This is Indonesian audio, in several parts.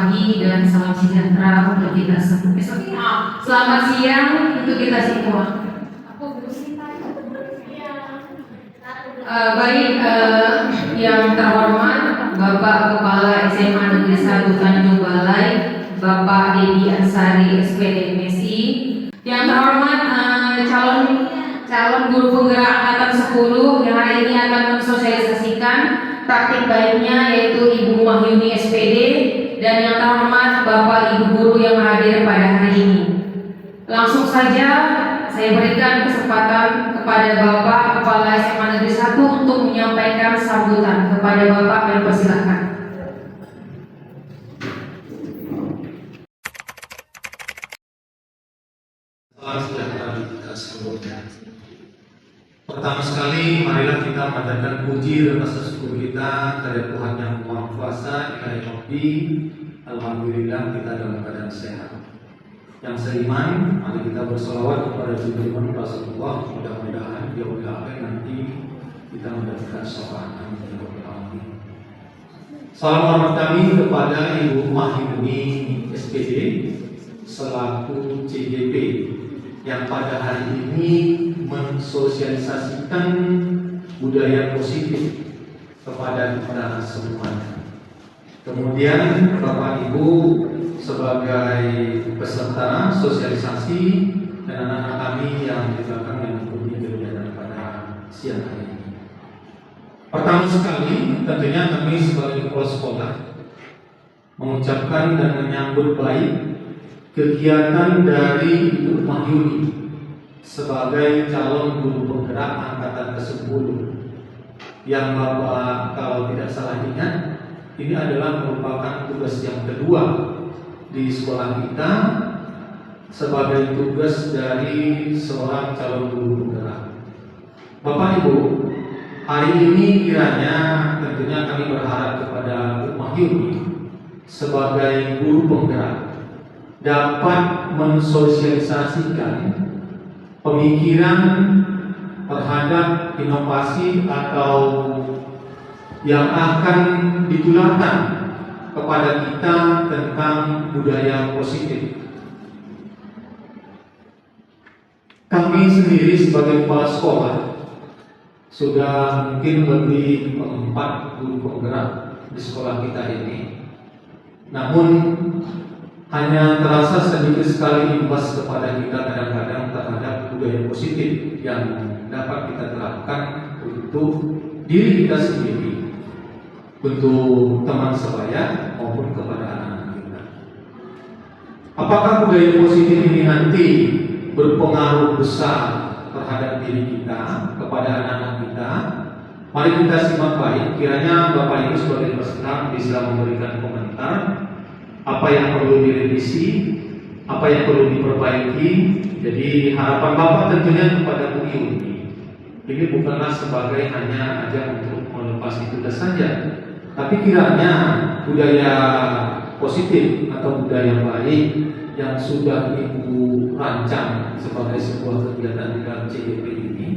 pagi dan salam sejahtera untuk kita semua. Selamat siang untuk kita semua. Baik, yang terhormat Bapak Kepala SMA Negeri 1 Tanjung Balai, Bapak Dedi Ansari SPD MSI. Yang terhormat calon guru penggerak angkatan 10 yang hari ini akan mensosialisasikan praktik baiknya, yaitu Ibu Mahyuni SPD, dan yang terhormat Bapak Ibu guru yang hadir pada hari ini. Langsung saja saya berikan kesempatan kepada Bapak Kepala SMA Negeri 1 untuk menyampaikan sambutan. Kepada Bapak, kami persilakan. Salam sejahtera kita seluruhnya. Pertama sekali, marilah kita panjatkan puji dan rasa syukur kita kepada Tuhan Yang Maha Kuasa. Alhamdulillah kita dalam keadaan sehat. Yang seiman, mari kita bersolawat kepada junjungan Rasulullah. Mudah-mudahan di akhir hayat nanti kita mendapatkan syafaat. Salam hormat kami kepada Ibu Mahyuni SPD selaku CGP yang pada hari ini mensosialisasikan budaya positif kepada kita semuanya. Kemudian Bapak Ibu sebagai peserta sosialisasi dan anak-anak kami yang di belakang yang mengikuti kegiatan pada siang hari ini. Pertama sekali, tentunya kami sebagai kepala sekolah mengucapkan dan menyambut baik kegiatan dari Ibu Mahyuni sebagai calon guru penggerak angkatan ke-10 yang Bapak kalau tidak salah ingat, ini adalah merupakan tugas yang kedua di sekolah kita sebagai tugas dari seorang calon guru penggerak. Bapak Ibu, hari ini kiranya tentunya kami berharap kepada Bu Mahyuni sebagai guru penggerak dapat mensosialisasikan pemikiran terhadap inovasi atau yang akan ditularkan kepada kita tentang budaya positif. Kami sendiri sebagai kepala sekolah sudah mungkin lebih 4 guru penggerak di sekolah kita ini. Namun hanya terasa sedikit sekali imbas kepada kita kadang-kadang terhadap budaya positif yang dapat kita terapkan untuk diri kita sendiri, untuk teman sebaya maupun kepada anak-anak kita. Apakah budaya positif ini nanti berpengaruh besar terhadap diri kita, kepada anak-anak kita? Mari kita simak baik. Kiranya Bapak Ibu sebagai peserta bisa memberikan komentar apa yang perlu direvisi, apa yang perlu diperbaiki. Jadi harapan Bapak tentunya kepada Bu Yuni, ini bukanlah sebagai hanya ajang untuk melepas tugas saja, tapi kiranya budaya positif atau budaya baik yang sudah Ibu rancang sebagai sebuah kegiatan di dalam CGP ini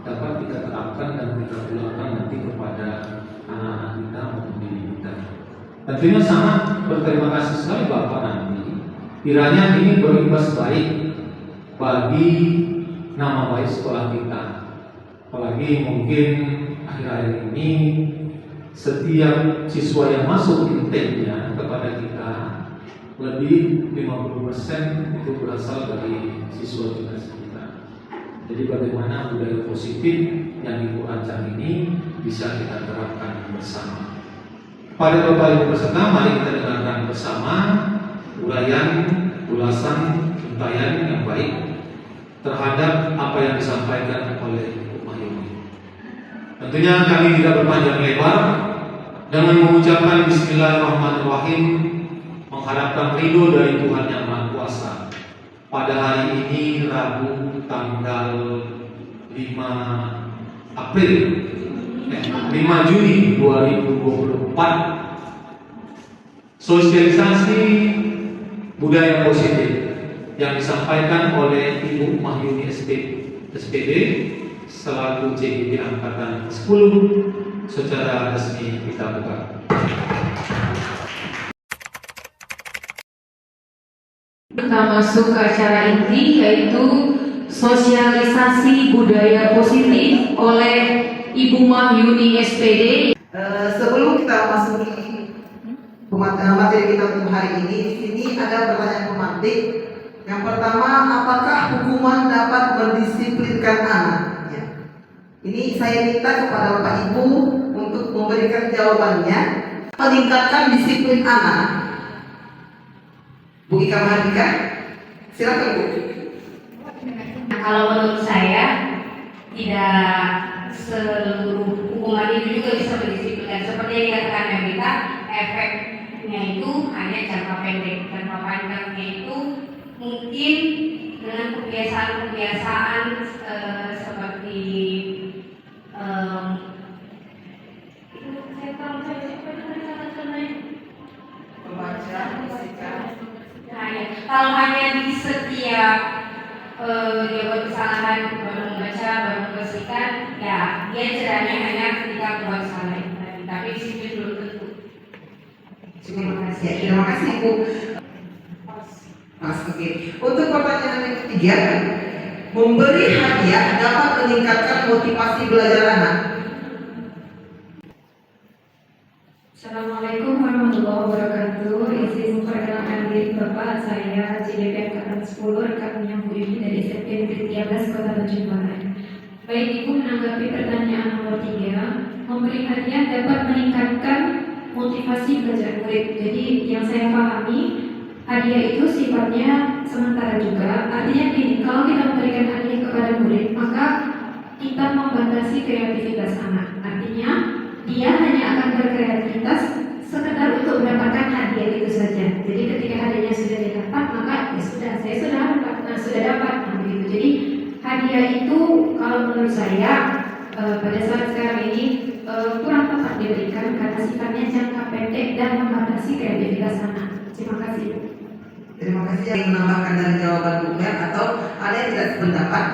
dapat kita terapkan dan kita tularkan nanti kepada anak-anak kita maupun diri kita. Tentunya sangat berterima kasih sekali Bapak nanti. Kiranya ini berimbas baik bagi nama baik sekolah kita. Apalagi mungkin akhir-akhir ini setiap siswa yang masuk inteknya kepada kita lebih 50% itu berasal dari siswa tugas kita. Jadi bagaimana budaya positif yang Ibu rancang ini bisa kita terapkan bersama. Pada Bapak Ibu peserta, mari kita dengarkan bersama ulasan untayan yang baik terhadap apa yang disampaikan oleh Ibu Mahyuni. Tentunya kami tidak berpanjang lebar dengan mengucapkan Bismillahirrahmanirrahim, mengharapkan ridho dari Tuhan Yang Maha Kuasa. Pada hari ini Rabu tanggal 5 Juni 2024, sosialisasi budaya positif yang disampaikan oleh Ibu Mahyuni SPD selaku CGP angkatan 10 secara resmi kita buka. Kita masuk ke acara inti, yaitu sosialisasi budaya positif oleh Ibu Mahyuni SPD. Sebelum kita masuki materi kita untuk hari ini, di sini ada pertanyaan pemantik. Yang pertama, apakah hukuman dapat mendisiplinkan anak? Ya. Ini saya minta kepada Bapak Ibu untuk memberikan jawabannya. Meningkatkan disiplin anak. Bu Ika Mahardika, silakan Bu. Nah, kalau menurut saya tidak seluruh hukuman itu juga bisa mendisiplinkan. Seperti yang dikatakan Evita, efeknya itu hanya jangka pendek. Jangka panjangnya itu mungkin dengan kebiasaan-kebiasaan seperti Membaca, bersikap. Nah, ya. Kalau hanya di setiap dia buat kesalahan baru membaca, baru membersihkan, ya dia ceritanya hanya ketika buat salah itu tadi. Tapi di situ belum tentu. Terima kasih. Ya, terima kasih Bu. Pas, oke. Untuk pertanyaan yang ketiga, memberi hadiah dapat meningkatkan motivasi belajar anak. Assalamualaikum warahmatullahi wabarakatuh. Izin memperkenalkan diri Bapak, saya CDP Angkatan 10, rekannya Bu Yuni dari SMP Negeri 13 Kota Tanjung Balai. Baik, Ibu menanggapi pertanyaan nomor 3, memberi hadiah dapat meningkatkan motivasi belajar murid. Jadi yang saya pahami, hadiah itu sifatnya sementara juga. Artinya gini, kalau kita memberikan hadiah kepada murid, maka kita membatasi kreativitas anak. Artinya dia hanya akan berkreativitas sekedar untuk mendapatkan hadiah itu saja. Jadi ketika hadiahnya sudah didapat, maka ya sudah, saya sudah dapat, sudah dapat, gitu. Jadi hadiah itu kalau menurut saya pada saat sekarang ini kurang tepat diberikan karena sifatnya jangka pendek dan membatasi kreativitas anak. Terima kasih. Terima kasih yang menambahkan dari jawaban Bu Mer atau ada yang tidak sependapat.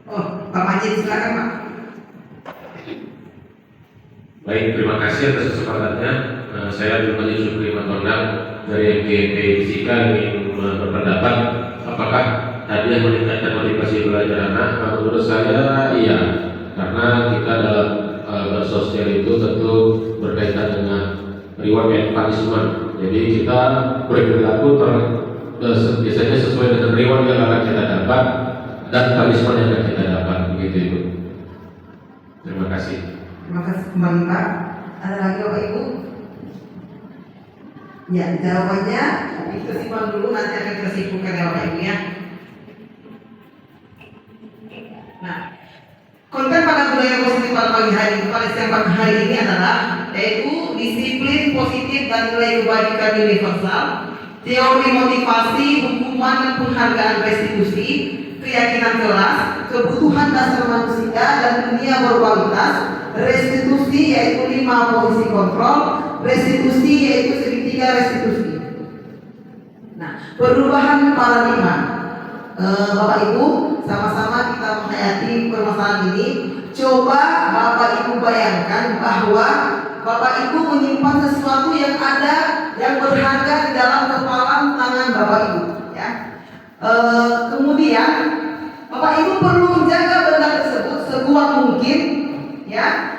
Oh, Pak Majid, silakan Pak. Baik, terima kasih atas kesempatannya. Saya Abdul Majid Syukri Matondang dari MGP Fisika ingin berpendapat apakah hadiah meningkatkan motivasi belajar anak. Menurut saya iya, karena kita dalam bersosial itu tentu berkaitan dengan reward and punishment. Jadi kita berperilaku biasanya sesuai dengan reward yang akan kita dapat dan punishment yang akan kita dapat, begitu Ibu. Terima kasih. Terima kasih kembali Pak. Ada lagi Bapak Ibu? Ya, jawabannya itu simpan dulu, nanti akan kita simpulkan ya Bapak Ibu ya. Nah, konten pada budaya positif pada pagi hari ini, pada siang pagi hari ini adalah yaitu disiplin positif dan nilai kebajikan universal, teori motivasi, hukuman dan penghargaan restitusi, keyakinan kelas, kebutuhan dasar manusia dan dunia berkualitas, restitusi yaitu 5 posisi kontrol, restitusi yaitu segitiga restitusi. Nah, perubahan paradigma. Bapak Ibu, sama-sama kita menghayati permasalahan ini. Coba Bapak Ibu bayangkan bahwa Bapak Ibu menyimpan sesuatu yang ada yang berharga di dalam kepalan tangan Bapak Ibu, ya. Kemudian Bapak Ibu perlu menjaga benda tersebut sekuat mungkin, ya,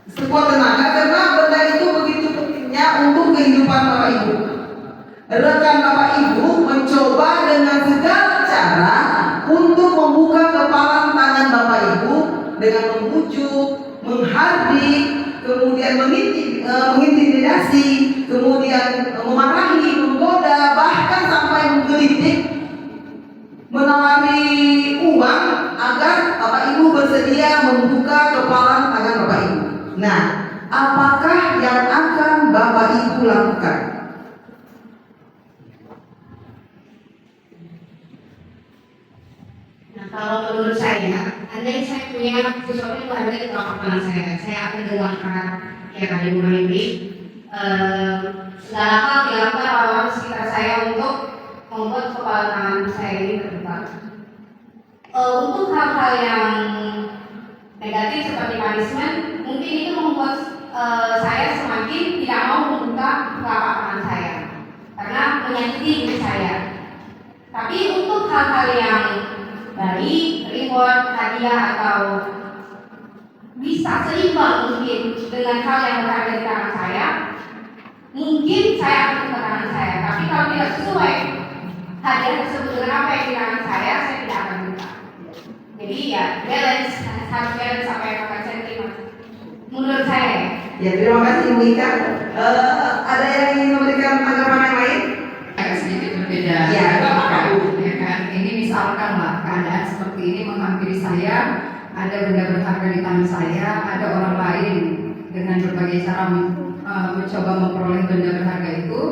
sekuat tenaga, karena benda itu begitu pentingnya untuk kehidupan Bapak Ibu. Rekan Bapak Ibu mencoba dengan segala cara untuk membuka kepalan tangan Bapak Ibu dengan membujuk, menghardik, kemudian mengintimidasi, kemudian memarahi, menggoda, bahkan sampai menggelitik, menawari uang agar Bapak Ibu bersedia membuka kepalan tangan Bapak Ibu. Nah, apakah yang akan Bapak Ibu lakukan? Nah, kalau menurut saya, andai saya punya sesuatu yang berharga di dalam kepala saya akan gerakkan ya kali ini segala hal dilakukan orang-orang sekitar saya untuk membuat kepala tangan saya ini terbuka. Untuk hal-hal yang negatif seperti punishment, mungkin itu membuat saya semakin tidak mau membuka telapak tangan saya. menyakiti diri saya. Tapi untuk hal-hal yang baik, reward, hadiah atau bisa seimbang mungkin dengan hal yang berada di tangan saya, mungkin saya akan ke tangan saya. Tapi kalau tidak sesuai hadiah tersebut dengan apa yang di tangan saya tidak akan buka. Jadi ya balance, harus balance apa yang akan saya terima. Menurut saya. Ya, terima kasih Ibu Ika. Ada yang ingin memberikan tanggapan yang lain? Agak sedikit berbeda. Ya, ya kan. Ini misalkan lah keadaan seperti ini menghampiri saya, ada benda berharga di tangan saya, ada orang lain dengan berbagai cara mencoba memperoleh benda berharga itu.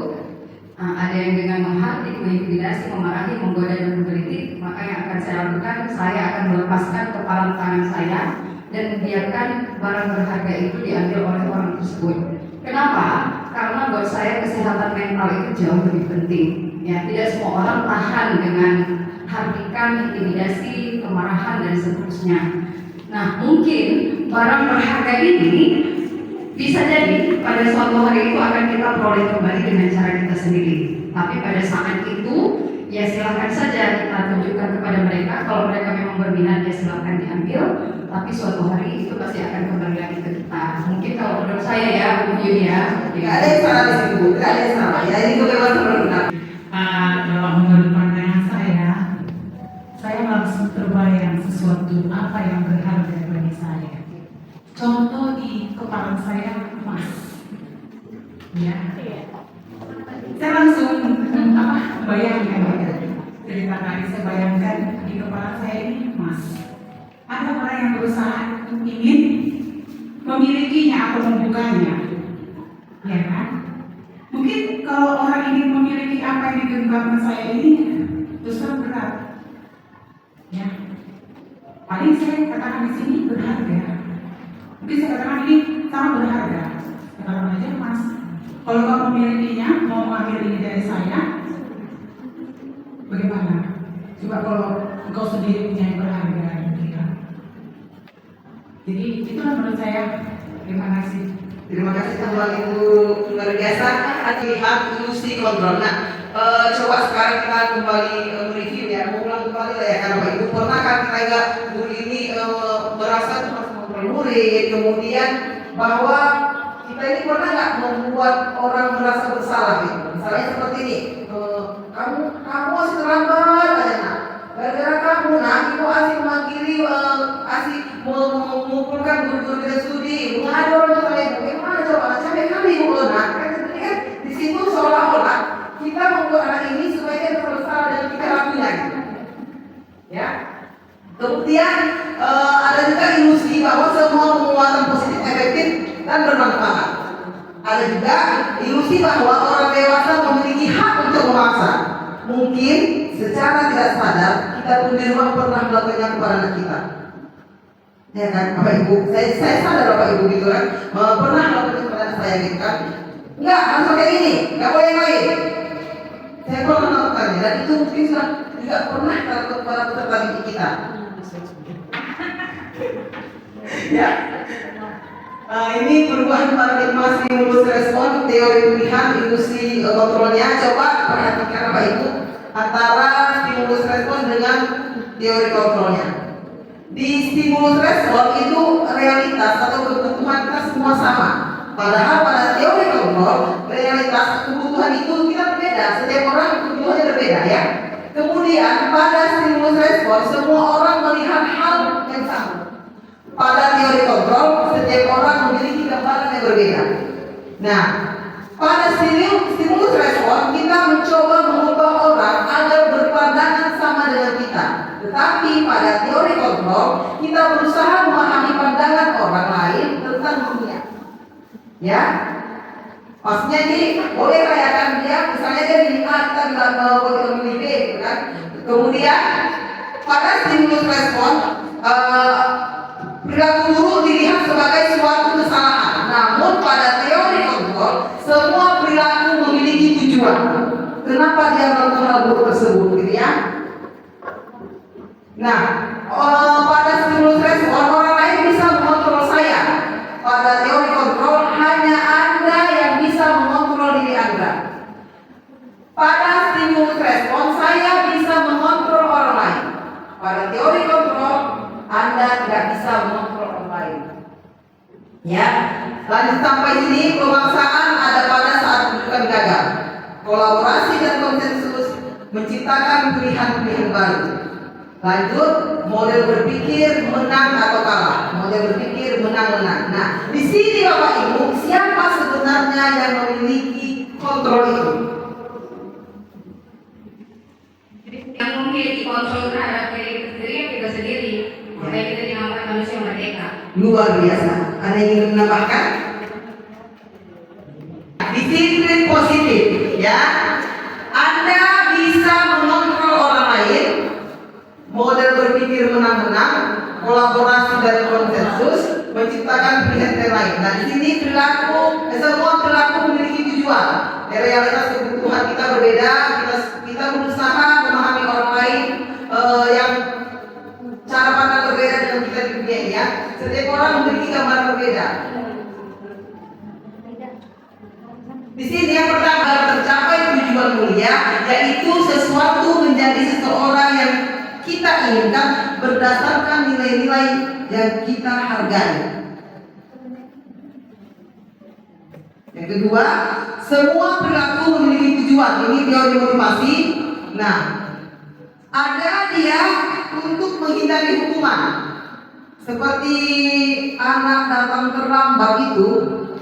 Ada yang dengan menghardik, mengintimidasi, memarahi, menggoda dan menggelitik. Maka yang akan saya lakukan, saya akan melepaskan kepalan tangan saya dan membiarkan barang berharga itu diambil oleh orang tersebut. Kenapa? Karena buat saya kesehatan mental itu jauh lebih penting. Ya, tidak semua orang tahan dengan hardikan, intimidasi, kemarahan dan seterusnya. Nah, mungkin barang berharga ini bisa jadi pada suatu hari itu akan kita peroleh kembali dengan cara kita sendiri. Tapi pada saat itu, ya silakan saja kita tunjukkan kepada mereka. Kalau mereka memang berminat, ya silakan diambil. Tapi suatu hari itu pasti akan kembali lagi ke kita. Mungkin kalau menurut saya ya, Bu Yuni ya. Tidak ada yang salah di situ, tidak ada yang salah. Ya, ini kebebasan berpendapat. Dalam menurut pandangan saya langsung terbayang sesuatu apa yang berharga bagi saya. Contoh di kepala saya emas, ya. Saya langsung bayangkan ya. Cerita tadi saya bayangkan di kepala saya ini emas. Ada orang yang berusaha untuk ingin memilikinya atau membukanya, ya kan? Mungkin kalau orang ingin memiliki apa yang digenggamkan saya ini, terus terang berat, ya. Paling saya katakan di sini berharga. Mungkin saya katakan ini sangat berharga. Katakan aja emas. Kalau kau memilikinya, mau mengambil ini dari saya, bagaimana? Coba kalau engkau sendiri punya yang berharga, gitu. Jadi itulah menurut saya. Terima kasih. Terima kasih teman Ibu luar biasa. Lihat ilusi kontrol. Nah, coba sekarang kita kembali mereview ya, mengulang kembali lah ya. Karena Pak Ibu pernah kan kita enggak guru ini merasa cuma mengontrol murid, kemudian bahwa kita ini pernah nggak membuat orang merasa bersalah gitu. Misalnya seperti ini, kamu masih terlambat aja nak. Gara-gara kamu nak, ibu asik memanggili, asik mengumpulkan guru-guru dan studi, mengajar orang tua ibu. Bagaimana coba sampai kami ibu nak? Kan di situ seolah-olah kita membuat anak ini supaya dia bersalah dan kita lakunya gitu. Ya. Kemudian ada juga ilusi bahwa semua penguatan positif efektif dan bermanfaat. Ada juga ilusi bahwa orang dewasa memiliki hak untuk memaksa. Mungkin secara tidak sadar kita pun di rumah pernah melakukannya kepada anak kita. Ya kan, Bapak Ibu, saya sadar Bapak Ibu gitu kan, pernah melakukan kepada anak saya gitu kan. Enggak, harus pakai ini, enggak boleh yang lain. Saya pernah melakukannya dan itu mungkin sudah juga pernah terjadi kepada peserta didik kita. Ya. Ini perubahan paradigma stimulus respon, teori pilihan, ilusi kontrolnya. Coba perhatikan Bapak Ibu antara stimulus respon dengan teori kontrolnya. Di stimulus respon itu realitas atau kebutuhan kita semua sama. Padahal pada teori kontrol, realitas kebutuhan itu kita berbeda. Setiap orang kebutuhannya berbeda ya. Kemudian pada stimulus respon semua orang melihat hal yang sama. Pada teori kontrol, setiap orang memiliki gambaran yang berbeda. Nah, pada stimulus respon, kita mencoba mengubah orang agar berpandangan sama dengan kita. Tetapi pada teori kontrol, kita berusaha memahami pandangan orang lain tentang dunia. Ya, maksudnya ini boleh rayakan dia, misalnya dia di A, kita bilang boleh memilih B, gitu kan? Kemudian pada stimulus respon, perilaku guru dilihat sebagai suatu kesalahan. Namun pada teori kontrol, semua perilaku memiliki tujuan. Kenapa dia melakukan hal buruk tersebut, gitu ya? Nah, pada stimulus respon orang lain bisa mengontrol saya. Pada teori kontrol hanya Anda yang bisa mengontrol diri Anda. Pada stimulus respon, saya bisa mengontrol orang lain. Pada teori kontrol, Anda tidak bisa mengontrol orang lain. Ya, lanjut sampai sini, pemaksaan ada pada saat kedudukan gagal. Kolaborasi dan konsensus menciptakan pilihan-pilihan baru. Lanjut, model berpikir menang atau kalah. Model berpikir menang-menang. Nah, di sini Bapak Ibu, siapa sebenarnya yang memiliki kontrol itu? Yang memiliki kontrol terhadap diri sendiri yang kita sendiri. Makanya kita dinamakan manusia merdeka. Luar biasa. Ada yang ingin menambahkan? Disiplin positif, ya. Anda bisa mengontrol orang lain. Model berpikir menang-menang, kolaborasi dan konsensus, menciptakan pilihan yang lain. Nah, di sini semua perilaku memiliki tujuan. Realitas kebutuhan kita berbeda. Kita berusaha memahami orang lain yang cara pandang berbeda dengan kita di dunia ini, ya. Setiap orang memiliki gambaran berbeda. Di sini yang pertama, tercapai tujuan mulia, yaitu sesuatu menjadi seseorang yang kita inginkan berdasarkan nilai-nilai yang kita hargai. Yang kedua, semua perilaku memiliki tujuan. Ini teori motivasi. Nah, ada dia untuk menghindari hukuman. Seperti anak datang terlambat itu,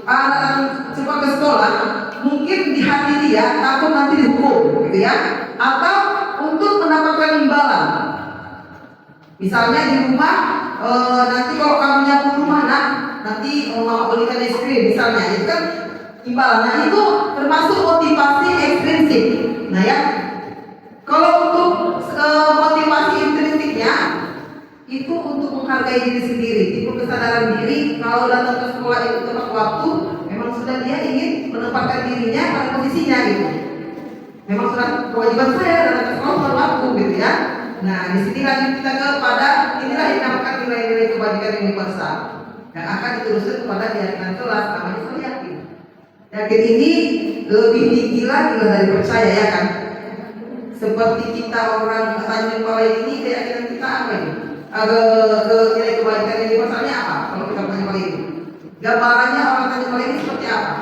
anak datang cepat ke sekolah, mungkin di hati dia takut nanti dihukum, gitu ya. Atau untuk mendapatkan imbalan. Misalnya di rumah, nanti kalau kamunya punya anak, nanti mama belikan es krim, misalnya, itu kan imbalan. Nah, itu termasuk motivasi ekstrinsik. Nah, ya, kalau untuk motivasi intrinsiknya itu untuk menghargai diri sendiri, tipe kesadaran diri. Kalau datang ke sekolah itu tepat waktu, memang sudah dia ingin menempatkan dirinya pada posisinya gitu. Memang sudah kewajiban saya datang ke sekolah tepat waktu gitu ya. Nah, di sini lanjut kita kepada inilah yang dinamakan nilai-nilai kebajikan universal yang akan diteruskan kepada keyakinan kelas, namanya saya yakin. Yakin ini lebih tinggi lagi dari percaya, ya kan? Seperti kita orang Tanjung Balai ini, keyakinan kita apa ini? Nilai kebajikan universalnya apa? Kalau kita Tanjung Balai ini, gambarannya orang Tanjung Balai ini seperti apa?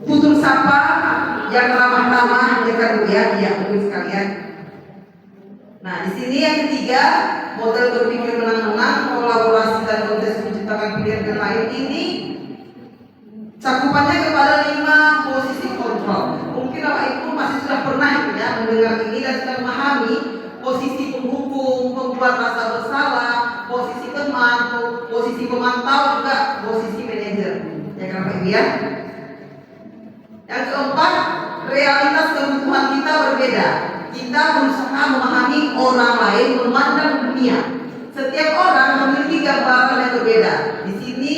Tutur sapa yang ramah-tamah, ya kan Bu ya? Iya, betul sekalian. Nah, di sini yang ketiga, model berpikir menang-menang, kolaborasi dan konsensus menciptakan pilihan yang lain. Ini cakupannya kepada 5 posisi kontrol. Mungkin Bapak Ibu masih sudah pernah ya mendengar ini dan sudah memahami posisi penghukum, pembuat rasa bersalah, posisi teman, posisi pemantau, juga posisi manajer. Ya kan Bapak Ibu ya? Yang keempat, realitas kebutuhan kita berbeda. Kita berusaha memahami orang lain, memandang dunia. Setiap orang memiliki gambaran yang berbeda. Di sini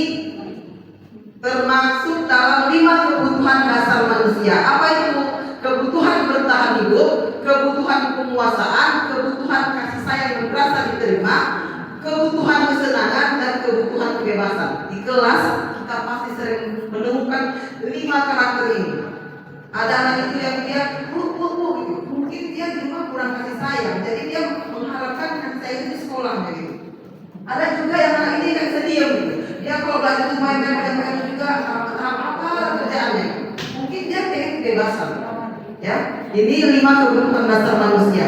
termasuk dalam 5 kebutuhan dasar manusia. Apa itu? Kebutuhan bertahan hidup, kebutuhan penguasaan, kebutuhan kasih sayang yang berasa diterima, kebutuhan kesenangan, dan kebutuhan kebebasan. Di kelas kita pasti sering menemukan 5 karakter ini. Ada anak itu yang dia mungkin dia di rumah kurang kasih sayang, jadi dia mengharapkan kasih sayang itu di sekolahnya gitu. Ada juga yang anak ini kan sedih gitu. Dia kalau belajar itu main-main juga apa kerjaannya. Mungkin dia pengen kebebasan. Ya, ini 5 kebutuhan dasar manusia.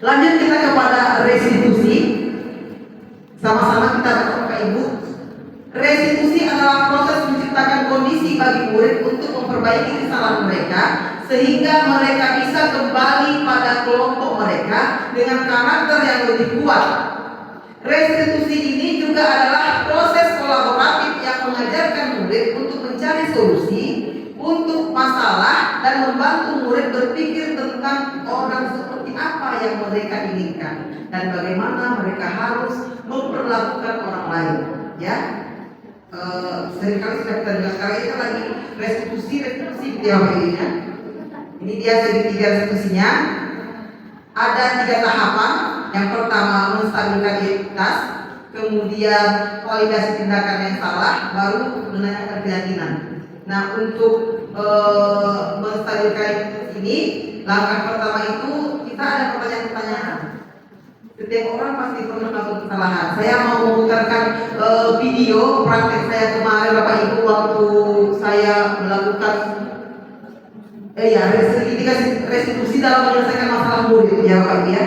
Lanjut kita kepada restitusi. Sama-sama kita Bapak Ibu. Restitusi adalah proses menciptakan kondisi bagi murid untuk memperbaiki kesalahan mereka sehingga mereka bisa kembali pada kelompok mereka dengan karakter yang lebih kuat. Restitusi ini juga adalah proses kolaboratif yang mengajarkan murid untuk mencari solusi untuk masalah dan membantu murid berpikir tentang orang seperti apa yang mereka inginkan dan bagaimana mereka harus memperlakukan orang lain. Ya, seringkali sudah kita dengar sekarang ini kan lagi restitusi dia ini ya. Ini dia segitiga restitusinya. Ada 3 tahapan. Yang pertama menstabilkan identitas, kemudian validasi tindakan yang salah, baru menanyakan keyakinan. Nah, untuk menstabilkan ini, langkah pertama itu kita ada pertanyaan-pertanyaan. Setiap orang pasti pernah melakukan kesalahan. Saya mau memutarkan video praktek saya kemarin Bapak Ibu waktu saya melakukan restitusi dalam menyelesaikan masalah murid ya Bapak Ibu ya.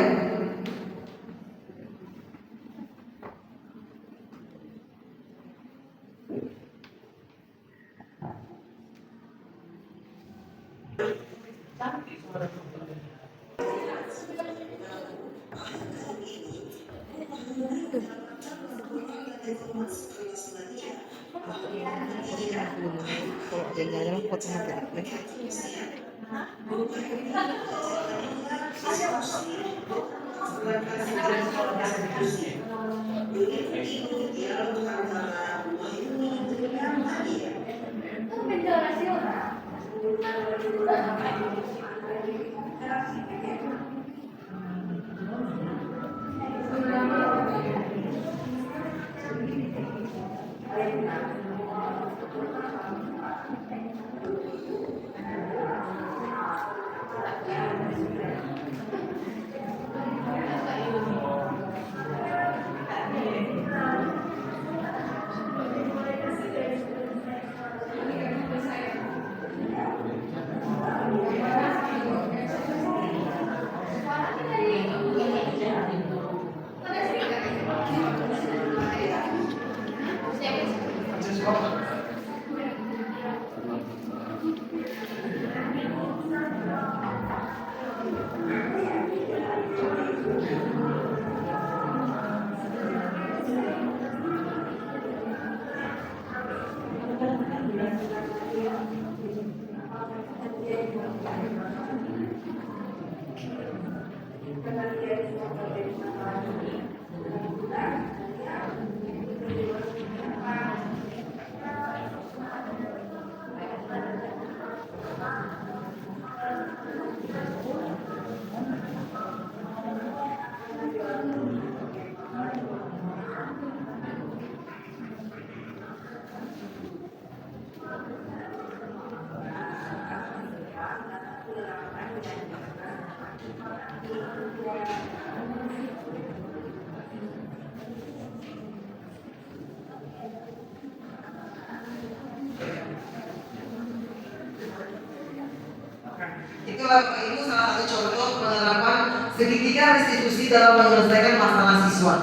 Itulah Bapak Ibu salah satu contoh penerapan segitiga restitusi dalam menyelesaikan masalah siswa.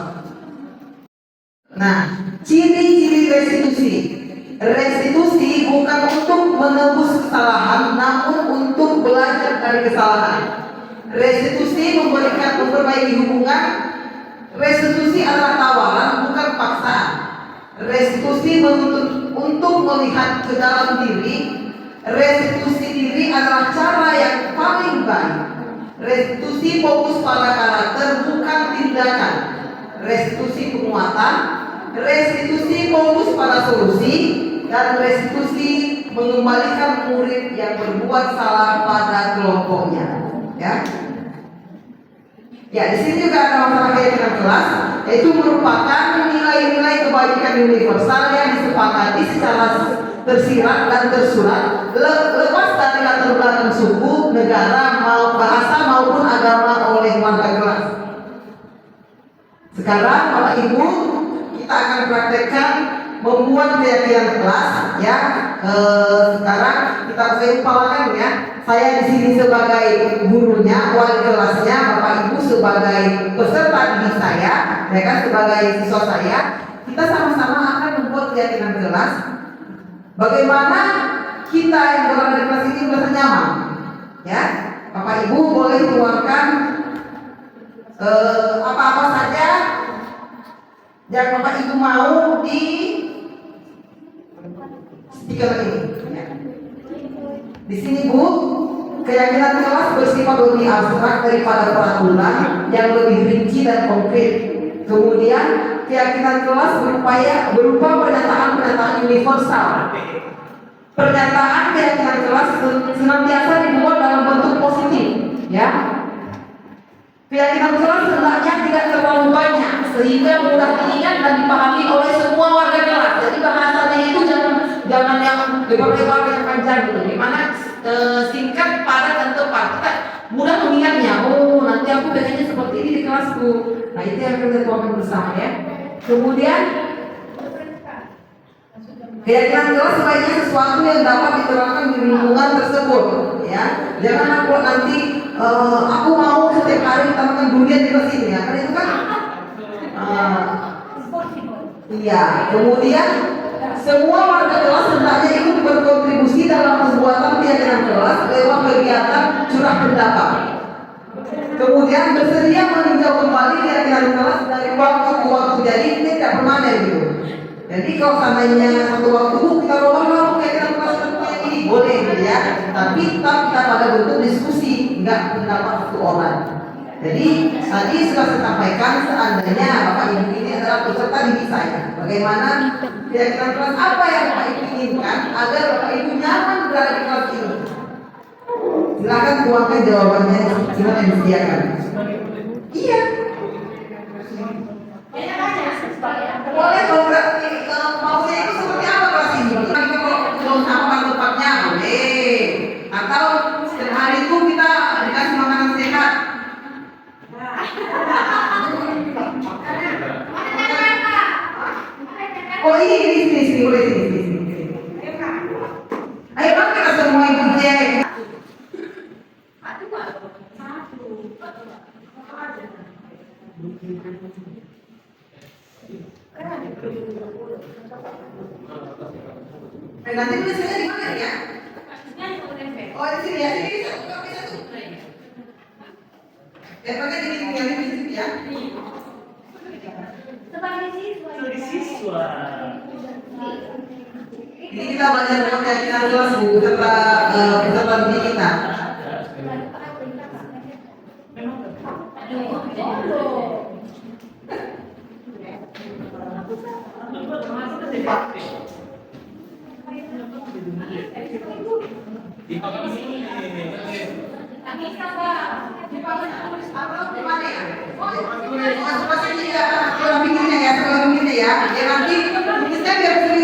Nah, ciri-ciri restitusi. Restitusi bukan untuk menebus kesalahan, namun untuk belajar dari kesalahan. Restitusi memperbaiki hubungan. Restitusi adalah tawaran, bukan paksaan. Restitusi menuntut untuk melihat ke dalam diri. Restitusi diri adalah cara yang paling baik. Restitusi fokus pada karakter, bukan tindakan. Restitusi penguatan. Restitusi fokus pada solusi. Dan restitusi mengembalikan murid yang berbuat salah pada kelompoknya. Ya. Ya, di sini juga ada masalah keyakinan kelas, yaitu merupakan nilai-nilai kebajikan universal yang disepakati secara tersirat dan tersurat lepas dari latar belakang suku, negara, bahasa maupun agama oleh warga kelas. Sekarang Bapak Ibu, kita akan praktekkan membuat keyakinan kelas ya. Sekarang saya umpamakan ya, saya di sini sebagai gurunya, wali kelasnya, Bapak Ibu sebagai peserta didik saya, ya kan, sebagai siswa saya. Kita sama-sama akan membuat keyakinan kelas. Bagaimana kita yang berada di kelas ini merasa nyaman, ya. Bapak Ibu boleh keluarkan apa-apa saja yang Bapak Ibu mau di stiker ini. Ya. Di sini Bu, keyakinan kelas bersifat lebih abstrak daripada peraturan yang lebih rinci dan konkret. Kemudian keyakinan kelas berupa pernyataan-pernyataan universal. Pernyataan keyakinan kelas senantiasa dibuat dalam bentuk positif, ya. Keyakinan kelas hendaknya tidak terlalu banyak sehingga mudah diingat dan dipahami oleh semua warga kelas. Jadi bahasanya itu jangan yang lebar-lebar yang panjang gitu. Gimana singkat, padat dan tepat. Kita mudah mengingatnya. Oh, nanti aku pengennya seperti ini di kelasku. Nah, itu yang kita tuangkan bersama ya. Kemudian keyakinan kelas sebaiknya sesuatu yang dapat diterapkan di lingkungan tersebut, ya. Jangan aku nanti aku mau setiap hari ditambahkan dunia di kelas ini, ya. Kan itu kan, iya. Kemudian semua warga kelas hendaknya ikut berkontribusi dalam pembuatan keyakinan kelas lewat kegiatan curah pendapat. Kemudian bersedia meninjau kembali keyakinan kelas dari waktu ke waktu, jadi ini tidak permanen gitu. Jadi kalau seandainya satu waktu kita rombak keyakinan kelas ini boleh gitu ya, tapi tetap kita pada bentuk diskusi, enggak pendapat satu orang. Jadi tadi sudah saya sampaikan, seandainya Bapak Ibu ini adalah peserta didik saya, bagaimana keyakinan kelas apa yang Bapak Ibu inginkan agar Bapak Ibu nyaman berada di kelas ini. Silakan tuangkan jawabannya, silakan yang disediakan. Iya. Boleh kalau berarti maunya itu seperti apa kelas ini? Kalau sama tempatnya boleh. Atau setiap hari itu kita dikasih makanan sehat. Oh ini boleh sini. Ayo bang kita semua ikut cek. Nanti tulisannya di mana ya? Oh di sini ya, sini bisa tuh. Pakai di sini ya. Sebagai siswa. Ini kita belajar keyakinan kelas Bu, peserta didik kita.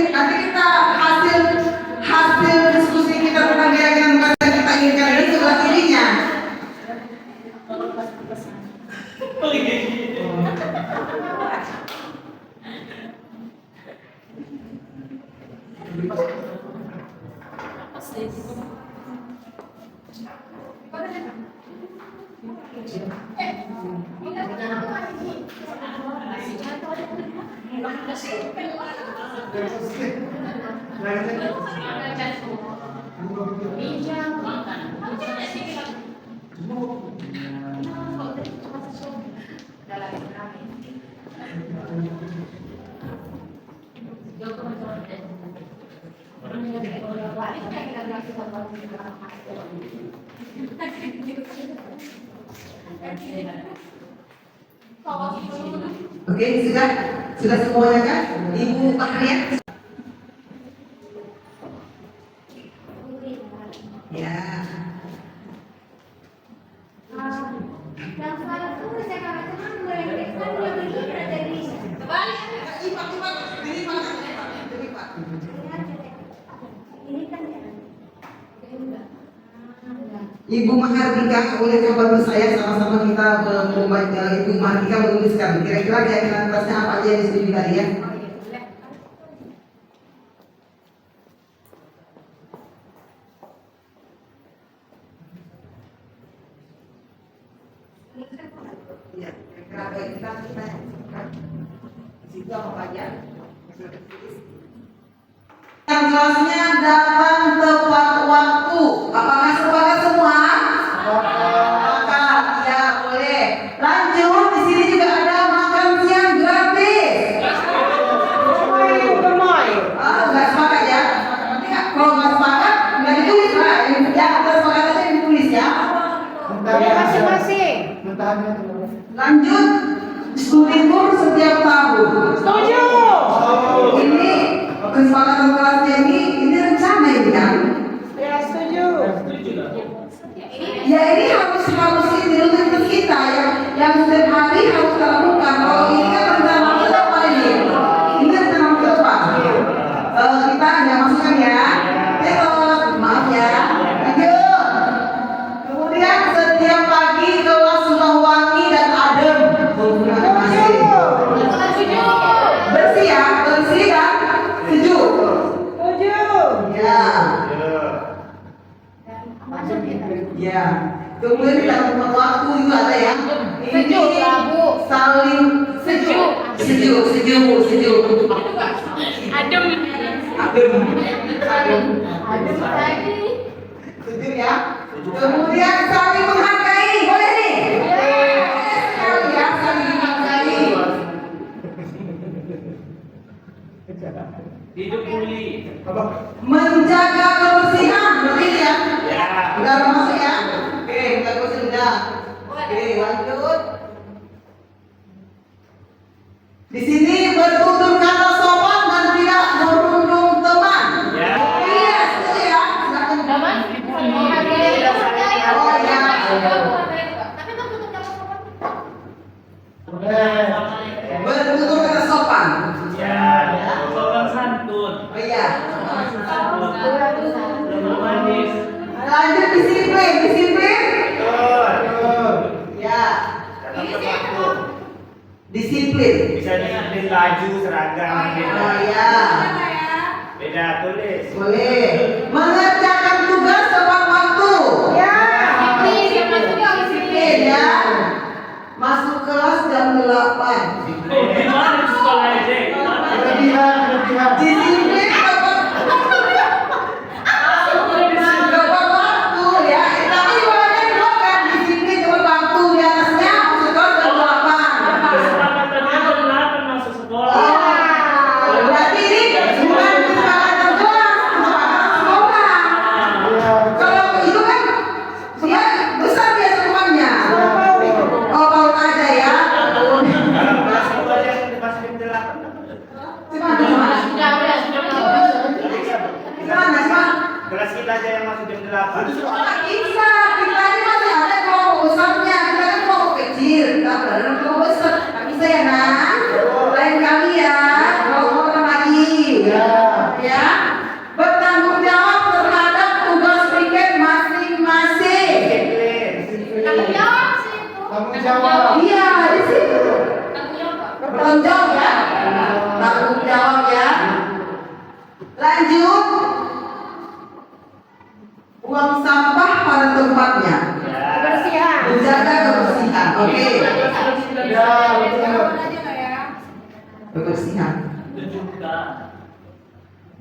Nanti kita hasil diskusi kita tentang keyakinan kelas yang kita inginkan ini sebelah kirinya. Oke, sudah semuanya kan? Ibu Ahliah? Ya. Yang salah tuh saya katakan meremehkan yang begini jadi Balik, ini Pak. ini kan Ibu Mahardika, oleh kabar saya sama-sama kita membaca. Ibu Mahardika menuliskan kira-kira keyakinan kelasnya apa aja yang disetujui tadi ya? Ya, kira-kira kita situ apa aja? Yang kelasnya datang tepat waktu. Apakah sepakat semua? Sepakat. Ya, boleh. Lanjut, di sini juga ada makan siang gratis. Nggak sepakat ya? Kalau nggak sepakat, nggak ditulis lah. Ya, kita sepakat aja ditulis ya. Masing-masing. Lanjut, studi tour setiap tahun. Setuju. Ini kesepakatan kelasnya ini rencana ini kan? Ya setuju. Ya ini harus ini rutinitas kita ya, yang setiap hari harus kita lakukan. Kalau ini kan rencana kita apa ini? Ini rencana ke depan. Kita hanya masukkan ya. Ya. Kemudian dalam waktu juga ada ya. Sejuk lah, Bu. Saling Sejuk. sejuk. Adem. Adem lagi. Sejuk ya. Kemudian saling menghargai, boleh nih? Boleh sekali ya, saling menghargai. Hidup muli. Menjaga kebersihan, betul ya? Ya. Udah masuk ya? Oke, kita kebersihan udah. Oke, lanjut. Di sini bertutur kata sopan dan tidak merundung teman. Ya. Iya, setuju ya. Silakan. Oh ya. Bertutur kata sopan. Ya. Sopan santun. Oh iya. Lemah manis. Lanjut disiplin. Betul. Ya. Tetap waktu. Disiplin. Bisa disiplin laju, seragam, Oh ya. beda tulis. Boleh. Mengerjakan tugas tepat waktu. Ya. Disiplin ya. Masuk kelas jam 8. Gimana di sekolah aja? Disiplin tepat waktu ya. Tapi ibaratnya dua kan disiplin tepat waktu di atasnya masuk kelas jam 8. Kesepakatannya jam 8 masuk sekolah. Oh, berarti ini bukan kesepakatan kelas, kesepakatan sekolah. Kalau itu kan dia besar dia rumahnya. Oh, paut aja ya. Kalau kelas 2 yang dimasukin jam 8. Gimana? Kelas kita aja yang masuk jam 8. Nggak bisa, kita ini masih ada kelompok besarnya. Kita kan kelompok kecil, kita berada di kelompok besar. Nggak bisa ya, Nak? Lain kali ya, kelompok lagi. Ya. Bertanggung jawab terhadap tugas piket masing-masing. Iya, di situ. Bertanggung jawab ya. Tanggung jawab ya. Lanjut. Buang sampah pada tempatnya. Menjaga kebersihan. Oke. Kebersihan.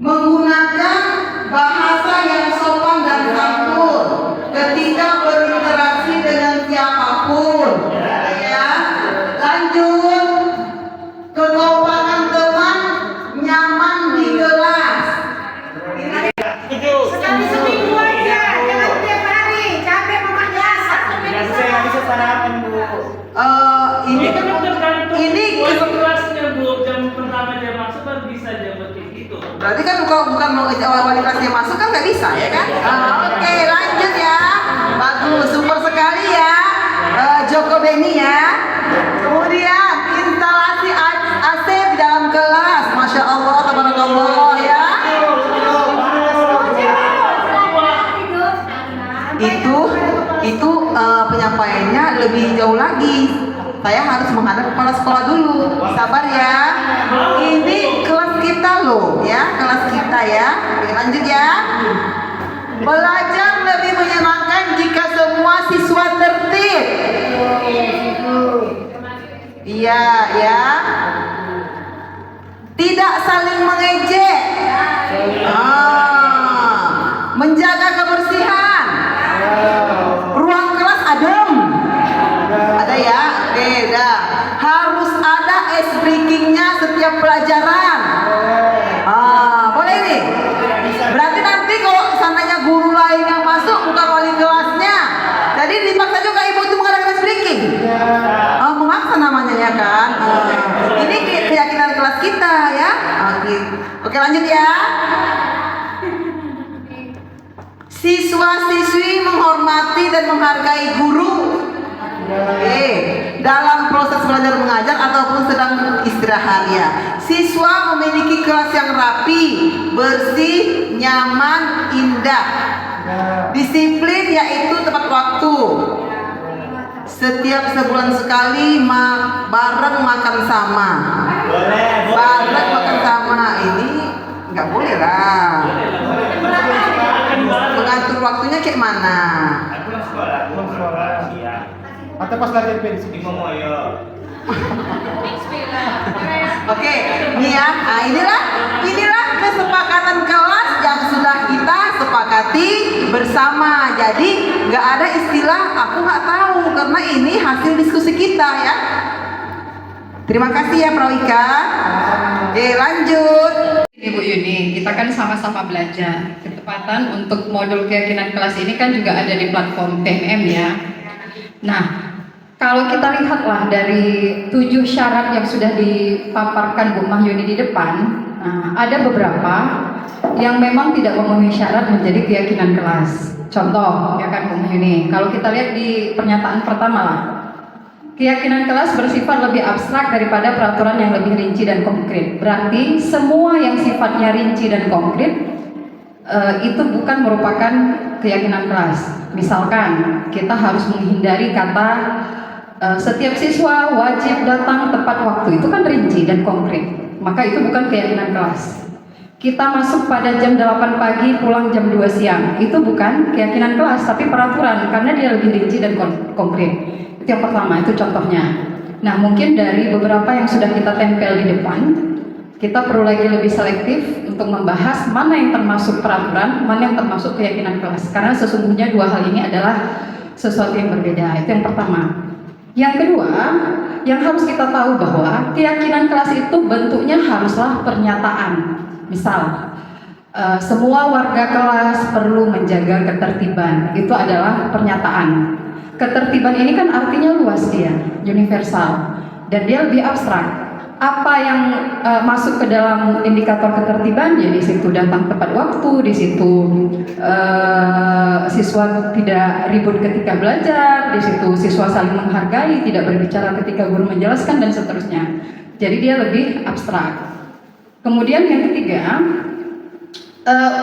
Menggunakan bahasa yang sopan dan santun ketika berinteraksi dengan siapapun. Ya. Lanjut. Kekompakan teman, nyaman di kelas. Sekali seminggu aja, jangan tiap hari. Capek mamanya. Dan saya nggak bisa sarapan, Bu. Ini Ini kan tergantung ini kelasnya, Bu. Jam pertama dia masuk baru bisa jam begitu. berarti kan bukan mau wali kelasnya masuk kan nggak bisa ya kan? Oke, lanjut ya. Bagus, super sekali ya. Joko Beni ya. Kemudian instalasi AC di dalam kelas. Masya Allah, tabarakallah ya. Itu penyampaiannya lebih jauh lagi. Saya harus menghadap kepala sekolah dulu. Sabar ya. Ini kelas kita loh, ya, kelas kita ya. Oke, lanjut ya. Belajar lebih menyenangkan jika semua siswa tertib. Iya, ya. Tidak saling mengejek. Menjaga kebersihan. Ruang kelas adem. Ada ya? Oke, dah. Harus ada ice breakingnya setiap pelajaran. Boleh nih? Berarti nanti kalau seandainya guru lain yang masuk bukan wali kelasnya, jadi dipaksa juga ibu itu mengadakan ice breaking. Memaksa namanya ya kan? Ini keyakinan kelas kita ya. Oke, lanjut ya. Siswa-siswi menghormati dan menghargai guru. Dalam proses belajar mengajar ataupun sedang istirahat ya. Siswa memiliki kelas yang rapi, bersih, nyaman, indah. Disiplin yaitu tepat waktu. Setiap sebulan sekali bareng makan sama. Bareng makan sama. Ini nggak boleh lah. Mengatur waktunya kayak mana? Atau pas latihan pensi Oke, ini ya, nah, inilah kesepakatan kelas yang sudah kita sepakati bersama. Jadi nggak ada istilah aku nggak tahu karena ini hasil diskusi kita ya. Terima kasih ya Prawika. Lanjut. Ibu Yuni, kita kan sama-sama belajar. Ketepatan untuk modul keyakinan kelas ini kan juga ada di platform TMM ya. Nah, kalau kita lihatlah dari 7 syarat yang sudah dipaparkan Bu Mahyuni di depan, nah, ada beberapa yang memang tidak memenuhi syarat menjadi keyakinan kelas. Contoh, ya kan Bu Mahyuni, kalau kita lihat di pernyataan pertama lah, keyakinan kelas bersifat lebih abstrak daripada peraturan yang lebih rinci dan konkret. Berarti semua yang sifatnya rinci dan konkret itu bukan merupakan keyakinan kelas. Misalkan kita harus menghindari kata setiap siswa wajib datang tepat waktu, itu kan rinci dan konkret, maka itu bukan keyakinan kelas. Kita masuk pada jam 8 pagi, pulang jam 2 siang, itu bukan keyakinan kelas, tapi peraturan, karena dia lebih rinci dan konkret. Itu yang pertama, itu contohnya. Nah, mungkin dari beberapa yang sudah kita tempel di depan, kita perlu lagi lebih selektif untuk membahas mana yang termasuk peraturan, mana yang termasuk keyakinan kelas, karena sesungguhnya dua hal ini adalah sesuatu yang berbeda. Itu yang pertama. Yang kedua, yang harus kita tahu bahwa keyakinan kelas itu bentuknya haruslah pernyataan. Misal, semua warga kelas perlu menjaga ketertiban. Itu adalah pernyataan. Ketertiban ini kan artinya luas dia, universal, dan dia lebih abstrak. Apa yang masuk ke dalam indikator ketertiban? Ya di situ datang tepat waktu, di situ siswa tidak ribut ketika belajar, di situ siswa saling menghargai, tidak berbicara ketika guru menjelaskan, dan seterusnya. Jadi dia lebih abstrak. Kemudian yang ketiga,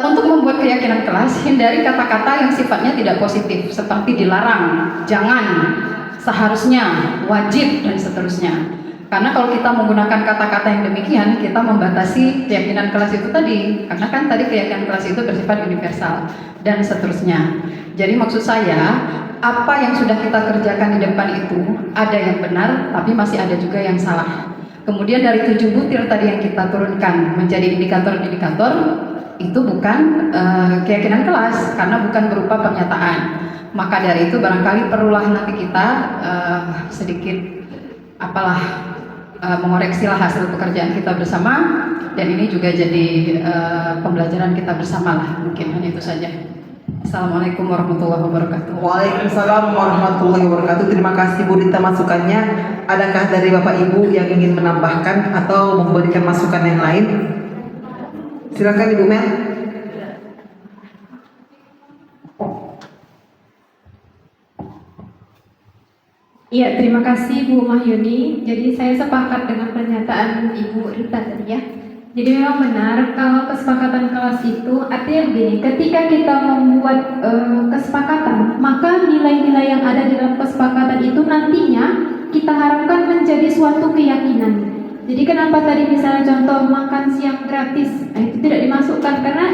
untuk membuat keyakinan kelas, hindari kata-kata yang sifatnya tidak positif, seperti dilarang, jangan, seharusnya, wajib, dan seterusnya. Karena kalau kita menggunakan kata-kata yang demikian, kita membatasi keyakinan kelas itu tadi. Karena kan tadi keyakinan kelas itu bersifat universal, dan seterusnya. Jadi maksud saya, apa yang sudah kita kerjakan di depan itu, ada yang benar, tapi masih ada juga yang salah. Kemudian dari 7 butir tadi yang kita turunkan menjadi indikator-indikator, itu bukan keyakinan kelas, karena bukan berupa pernyataan. Maka dari itu barangkali perlulah nanti kita sedikit mengoreksilah hasil pekerjaan kita bersama, dan ini juga jadi pembelajaran kita bersama lah. Mungkin hanya itu saja. Assalamualaikum warahmatullahi wabarakatuh. Waalaikumsalam warahmatullahi wabarakatuh. Terima kasih Bu Rita masukannya. Adakah dari Bapak Ibu yang ingin menambahkan atau memberikan masukan yang lain? Silakan Ibu Mel. Iya, terima kasih Bu Mahyuni. Jadi saya sepakat dengan pernyataan Ibu Rita tadi ya. Jadi memang benar kalau kesepakatan kelas itu artinya begini, ketika kita membuat kesepakatan, maka nilai-nilai yang ada di dalam kesepakatan itu nantinya kita harapkan menjadi suatu keyakinan. Jadi kenapa tadi misalnya contoh makan siang gratis, itu tidak dimasukkan karena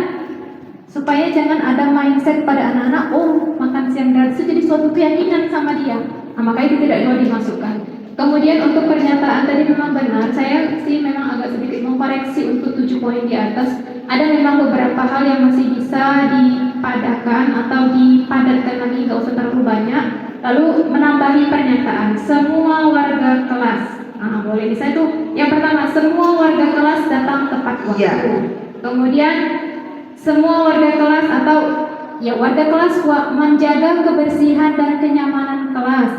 supaya jangan ada mindset pada anak-anak, oh makan siang gratis itu jadi suatu keyakinan sama dia. Nah, maka itu tidak mau dimasukkan. Kemudian untuk pernyataan tadi memang benar, saya sih memang agak sedikit mengkoreksi untuk 7 poin di atas. Ada memang beberapa hal yang masih bisa dipadakan atau dipadatkan lagi, nggak usah terlalu banyak. Lalu menambahi pernyataan semua warga kelas. Nah, boleh bisa itu. Yang pertama, semua warga kelas datang tepat waktu. Ya. Kemudian semua warga kelas atau ya warga kelas menjaga kebersihan dan kenyamanan kelas.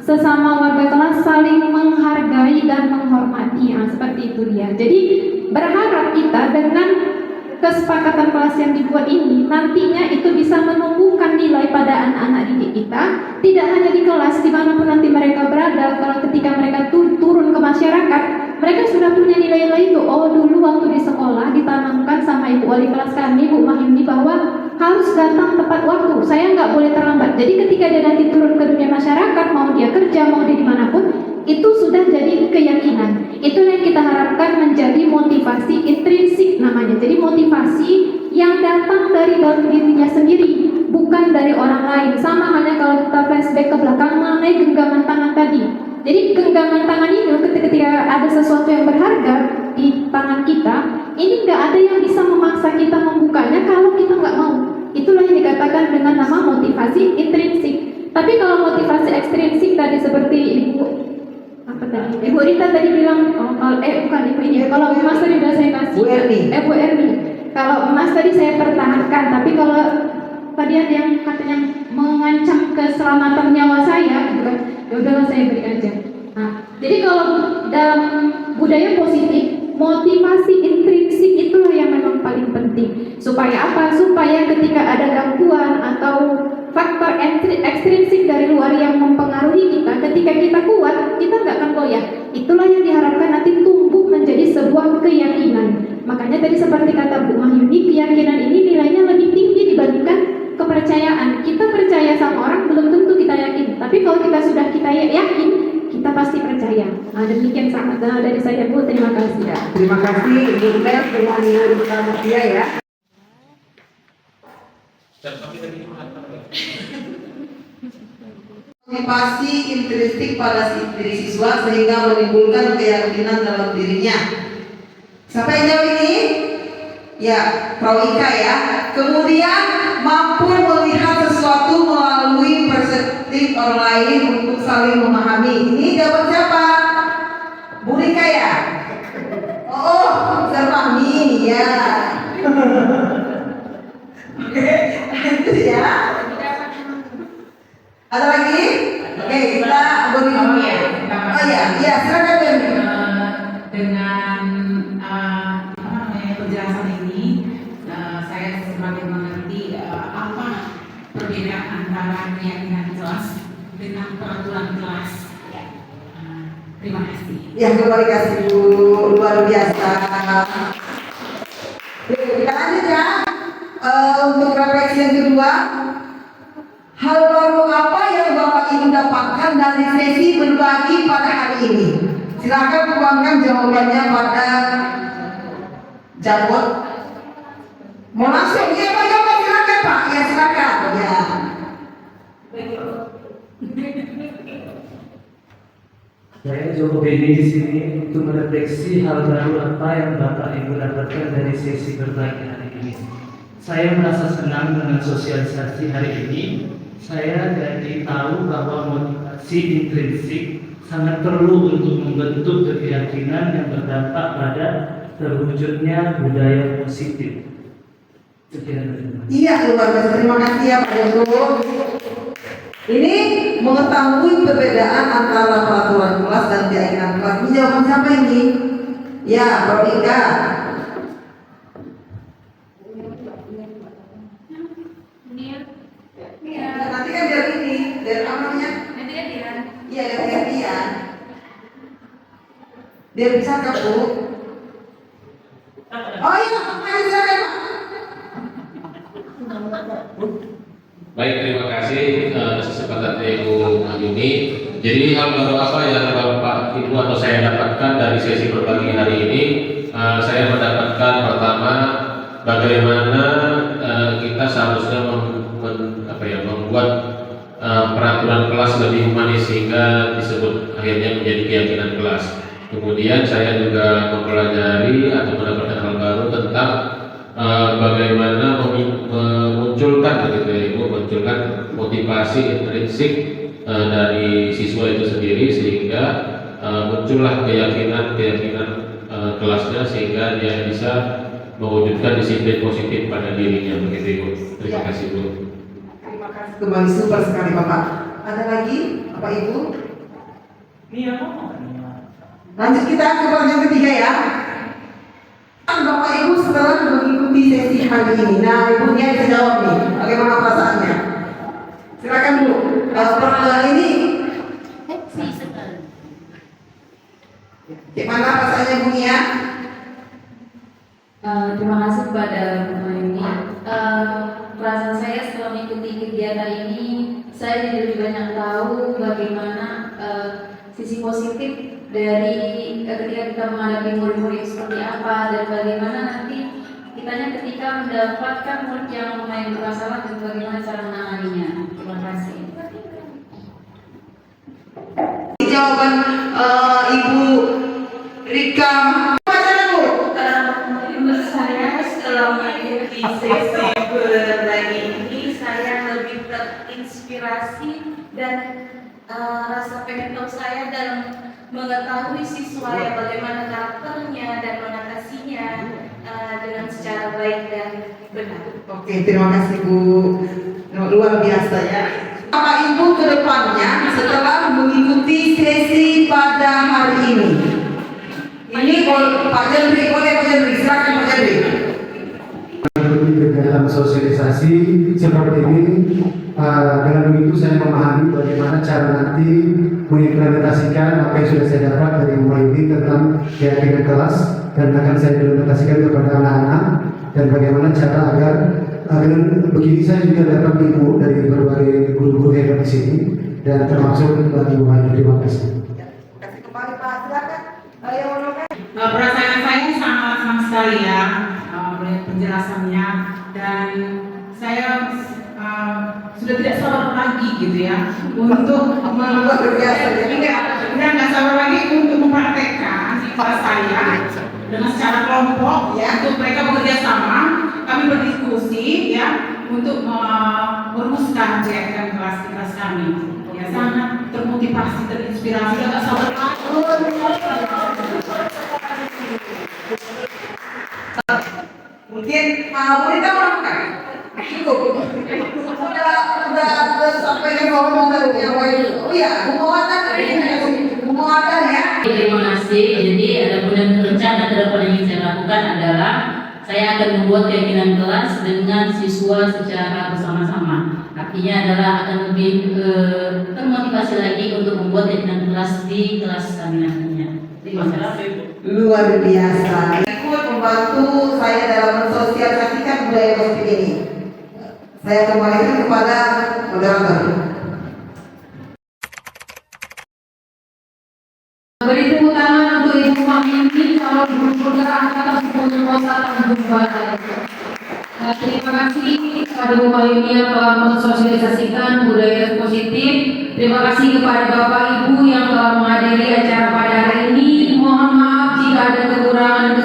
Sesama warga kelas saling menghargai dan menghormati. Nah, seperti itu dia. Jadi berharap kita dengan kesepakatan kelas yang dibuat ini nantinya itu bisa menumbuhkan nilai pada anak-anak didik kita, tidak hanya di kelas, dimanapun nanti mereka berada. Kalau ketika mereka turun ke masyarakat, mereka sudah punya nilai-nilai itu. Oh, dulu waktu di sekolah ditanamkan sama ibu wali kelas kami, Bu Mahyuni, bahwa harus datang tepat waktu, saya nggak boleh terlambat. Jadi ketika dia nanti turun ke dunia masyarakat, mau dia kerja, mau dia dimanapun, itu sudah jadi keyakinan. Itu yang kita harapkan menjadi motivasi intrinsik namanya. Jadi motivasi yang datang dari dalam dirinya sendiri, bukan dari orang lain. Sama halnya kalau kita flashback ke belakang mengenai genggaman tangan tadi. Jadi genggaman tangan ini ketika ada sesuatu yang berharga di tangan kita, ini nggak ada yang bisa memaksa kita membukanya kalau kita nggak mau. Itulah yang dikatakan dengan nama motivasi intrinsik. Tapi kalau motivasi ekstrinsik tadi seperti Ibu Rita tadi bilang, bukan Ibu ini. Kalau emas tadi sudah saya kasih. Bu Erni. Kalau emas tadi saya pertahankan, tapi kalau tadi ada yang katanya mengancam keselamatan nyawa saya, gitu kan? Ya udahlah saya beri aja. Nah, jadi kalau dalam budaya positif, motivasi intrinsik itulah yang memang paling penting. Supaya apa? Supaya ketika ada gangguan atau faktor ekstrinsik dari luar yang mempengaruhi kita, ketika kita kuat, kita nggak akan goyah. Itulah yang diharapkan nanti tumbuh menjadi sebuah keyakinan. Makanya tadi seperti kata Bu Mahyuni, keyakinan ini nilainya lebih tinggi dibandingkan kepercayaan. Kita percaya sama orang belum tentu kita yakin, tapi kalau kita yakin, kita pasti percaya. Nah, demikian sangat dari saya, Bu. Terima kasih. Ya, terima kasih Ibu Mel dengan Rita Mutia ya. Motivasi intrinsik pada diri siswa sehingga menimbulkan keyakinan dalam dirinya. Siapa yang jawab ini? Ya, Frau Ika ya. Kemudian mampu melihat sesuatu melalui perspektif orang lain untuk saling memahami. Ini jawaban siapa? Bu Rika ya? Oh, saya pahami ya. Oke, itu ya. Ada lagi? Oke, kita beri. Oh iya, silakan Berni. Dengan penjelasan ini, saya semakin mengerti apa perbedaan antara keyakinan kelas dengan peraturan kelas. Terima kasih. Ya, kembali kasih Bu, luar biasa. Oke, kita lanjut ya. Untuk refleksi yang kedua, hal baru apa yang Bapak Ibu dapatkan dari sesi berbagi pada hari ini? Silakan tuangkan jawabannya pada jawab. Mau langsung? Iya Pak, jawab silakan Pak. Ya silakan. Ya. Saya Joko Bedi di sini untuk merefleksi hal baru apa yang Bapak Ibu dapatkan dari sesi berbagi hari ini. Saya merasa senang dengan sosialisasi hari ini. Saya jadi tahu bahwa motivasi intrinsik sangat perlu untuk membentuk keyakinan yang berdampak pada terwujudnya budaya positif. Sekian. Iya, luar biasa. Terima kasih ya Pak Joko. Ini mengetahui perbedaan antara peraturan kelas dan keyakinan kelas. Ini jawaban siapa ini? Ya, Prof. Ika. Nanti kan biar ini, biar apa namanya? Iya, gantian. Biar bisa kan, Bu? Oh iya, ayo silakan Pak. Baik, terima kasih kesempatan Ibu Mahyuni. Jadi hal baru apa yang Bapak Ibu atau saya dapatkan dari sesi berbagi hari ini? Saya mendapatkan pertama bagaimana kita seharusnya membuat peraturan kelas lebih humanis sehingga disebut akhirnya menjadi keyakinan kelas. Kemudian saya juga mempelajari atau mendapatkan hal baru tentang bagaimana memunculkan begitu ya Ibu, memunculkan motivasi intrinsik dari siswa itu sendiri sehingga muncullah keyakinan kelasnya sehingga dia bisa mewujudkan disiplin positif pada dirinya begitu Ibu. Terima kasih Bu. Terima kasih kembali, super sekali Bapak. Ada lagi Bapak Ibu? Iya. Lanjut kita ke pertanyaan ketiga ya. Bapak Ibu setelah mengikuti sesi hari ini, nah Ibunya bisa jawab nih, bagaimana perasaannya? Silakan Bu. Ini gimana perasaannya Bu Nia? Terima kasih kepada Bu ini. Perasaan saya setelah mengikuti kegiatan ini, saya jadi lebih banyak tahu bagaimana sisi positif dari ketika kita menghadapi murid-murid seperti apa dan bagaimana nanti kitanya ketika mendapatkan murid yang lumayan bermasalah dan bagaimana cara menanganinya. terinspirasi dan rasa pengen tahu saya dalam mengetahui siswa yang bagaimana karakternya dan mengatasinya dengan secara baik dan benar. Oke, terima kasih Bu. Luar biasa ya. Bapak Ibu ke depannya setelah mengikuti sesi pada hari ini. Ini Pak Jendri, boleh Pak Jendri, silakan Pak Jendri. Kegiatan sosialisasi seperti ini, dengan begitu saya memahami bagaimana cara nanti mengimplementasikan apa yang sudah saya dapat dari mulai ini tentang keyakinan kelas dan akan saya implementasikan kepada anak-anak dan bagaimana cara agar dengan begini saya juga dapat ilmu dari berbagai guru-guru hebat di sini dan termasuk bagi Ibu. Terima kasih. Kasih kembali Pak, silakan. Ayo, Perasaan saya sangat senang sekali ya melihat penjelasannya, dan saya sudah tidak sabar lagi gitu ya untuk nggak sabar lagi untuk mempraktekkan sifat saya dengan secara kelompok ya, untuk mereka bekerja sama, kami berdiskusi ya untuk merumuskan keyakinan kelas kami ya, sangat termotivasi, terinspirasi, nggak sabar lagi. Mungkin boleh tahu kan? Cukup. Sudah sampai ke bawah yang lain. Oh iya, memuatan ya. Terima kasih. Jadi ada rencana ke depan yang ingin saya lakukan adalah saya akan membuat keyakinan kelas dengan siswa secara bersama-sama. Artinya adalah akan lebih termotivasi lagi untuk membuat keyakinan kelas di kelas kami nantinya. Terima kasih. Luar biasa. Ikut membantu saya dalam mensosialisasikan budaya positif ini. Saya kembalikan kepada moderator. Beri tepuk tangan untuk Ibu Mamini, calon guru penggerak angkatan 10 Kota Tanjung Balai. Terima kasih kepada Bu Mamini yang telah mensosialisasikan budaya positif. Terima kasih kepada Bapak Ibu yang telah menghadiri acara pada hari ini. Mohon maaf jika ada kekurangan dan